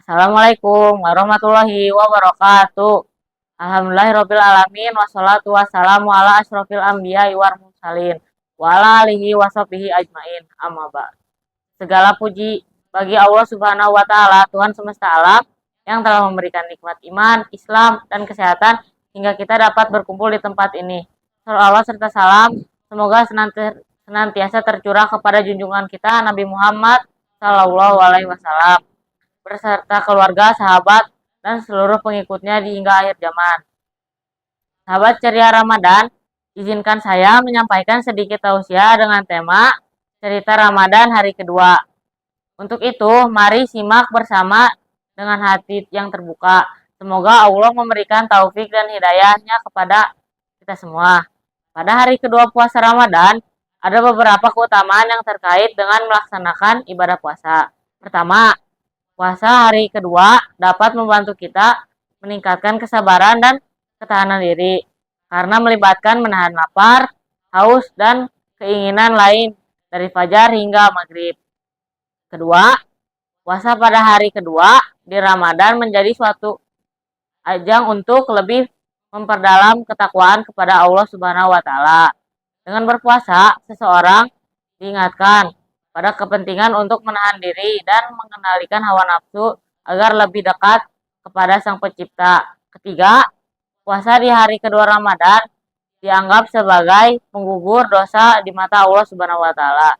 Assalamualaikum warahmatullahi wabarakatuh. Alhamdulillahirabbil alamin wassalatu wassalamu ala asyrofil anbiya'i wal mursalin wa ala alihi washabihi ajmain. Amma ba'd. Segala puji bagi Allah Subhanahu wa taala, Tuhan semesta alam yang telah memberikan nikmat iman, Islam dan kesehatan hingga kita dapat berkumpul di tempat ini. Salawat serta salam semoga senantiasa tercurah kepada junjungan kita Nabi Muhammad sallallahu alaihi wasallam beserta keluarga, sahabat, dan seluruh pengikutnya hingga akhir zaman. Sahabat ceria Ramadan, izinkan saya menyampaikan sedikit tausiah dengan tema cerita Ramadan hari kedua. Untuk itu, mari simak bersama dengan hati yang terbuka. Semoga Allah memberikan taufik dan hidayahnya kepada kita semua. Pada hari kedua puasa Ramadan, ada beberapa keutamaan yang terkait dengan melaksanakan ibadah puasa. Pertama, puasa hari kedua dapat membantu kita meningkatkan kesabaran dan ketahanan diri karena melibatkan menahan lapar, haus, dan keinginan lain dari fajar hingga maghrib. Kedua, puasa pada hari kedua di Ramadan menjadi suatu ajang untuk lebih memperdalam ketakwaan kepada Allah Subhanahu wa taala. Dengan berpuasa, seseorang diingatkan pada kepentingan untuk menahan diri dan mengendalikan hawa nafsu agar lebih dekat kepada Sang Pencipta. Ketiga, puasa di hari kedua Ramadan dianggap sebagai penggugur dosa di mata Allah Subhanahu wa taala.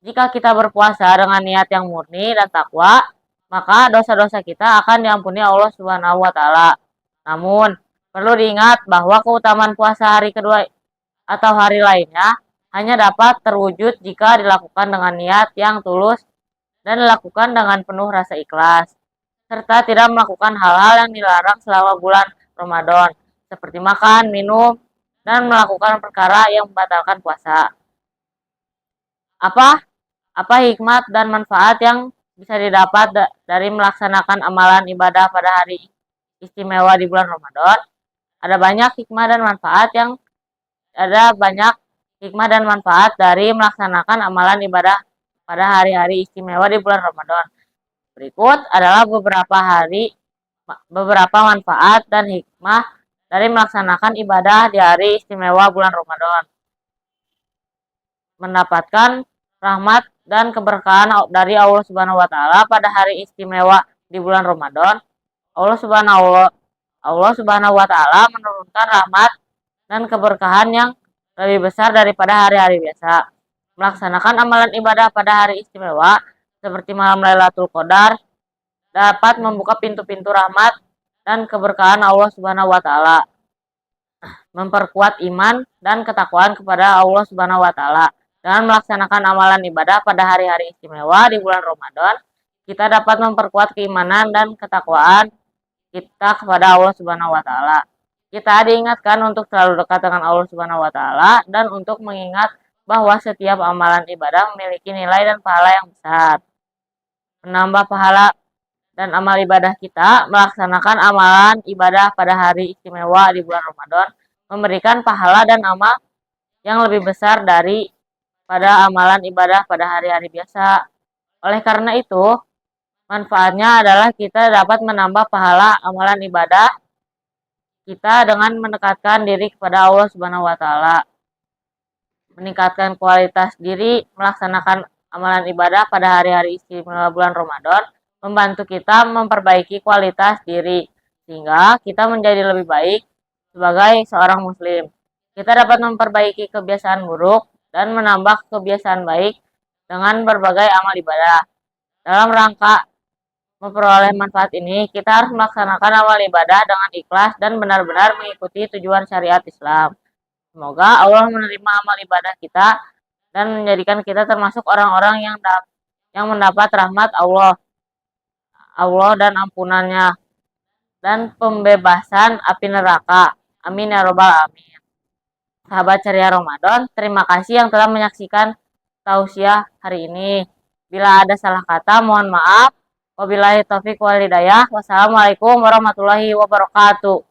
Jika kita berpuasa dengan niat yang murni dan takwa, maka dosa-dosa kita akan diampuni Allah Subhanahu wa taala. Namun, perlu diingat bahwa keutamaan puasa hari kedua atau hari lainnya hanya dapat terwujud jika dilakukan dengan niat yang tulus dan dilakukan dengan penuh rasa ikhlas, serta tidak melakukan hal-hal yang dilarang selama bulan Ramadan, seperti makan, minum, dan melakukan perkara yang membatalkan puasa. Apa hikmat dan manfaat yang bisa didapat dari melaksanakan amalan ibadah pada hari istimewa di bulan Ramadan? Ada banyak hikmah dan manfaat dari melaksanakan amalan ibadah pada hari-hari istimewa di bulan Ramadan. Berikut adalah beberapa manfaat dan hikmah dari melaksanakan ibadah di hari istimewa bulan Ramadan. Mendapatkan rahmat dan keberkahan dari Allah Subhanahu wa taala pada hari istimewa di bulan Ramadan. Allah Subhanahu wa taala menurunkan rahmat dan keberkahan yang lebih besar daripada hari-hari biasa. Melaksanakan amalan ibadah pada hari istimewa seperti malam Lailatul Qadar dapat membuka pintu-pintu rahmat dan keberkahan Allah Subhanahu wa taala. Memperkuat iman dan ketakwaan kepada Allah Subhanahu wa taala. Dengan melaksanakan amalan ibadah pada hari-hari istimewa di bulan Ramadan, kita dapat memperkuat keimanan dan ketakwaan kita kepada Allah Subhanahu wa taala. Kita diingatkan untuk selalu dekat dengan Allah Subhanahu wa taala dan untuk mengingat bahwa setiap amalan ibadah memiliki nilai dan pahala yang besar. Menambah pahala dan amal ibadah kita, melaksanakan amalan ibadah pada hari istimewa di bulan Ramadan memberikan pahala dan amal yang lebih besar daripada amalan ibadah pada hari-hari biasa. Oleh karena itu, manfaatnya adalah kita dapat menambah pahala amalan ibadah kita dengan mendekatkan diri kepada Allah Subhanahu wa taala. Meningkatkan kualitas diri melaksanakan amalan ibadah pada hari-hari istimewa bulan Ramadan membantu kita memperbaiki kualitas diri sehingga kita menjadi lebih baik sebagai seorang muslim. Kita dapat memperbaiki kebiasaan buruk dan menambah kebiasaan baik dengan berbagai amal ibadah. Dalam rangka memperoleh manfaat ini, kita harus melaksanakan amal ibadah dengan ikhlas dan benar-benar mengikuti tujuan syariat Islam. Semoga Allah menerima amal ibadah kita dan menjadikan kita termasuk orang-orang yang mendapat rahmat Allah dan ampunannya dan pembebasan api neraka. Amin ya robbal alamin. Sahabat ceria Ramadan, terima kasih yang telah menyaksikan tausiah hari ini. Bila ada salah kata, mohon maaf. Wabillahi taufiq wal hidayah. Wassalamualaikum warahmatullahi wabarakatuh.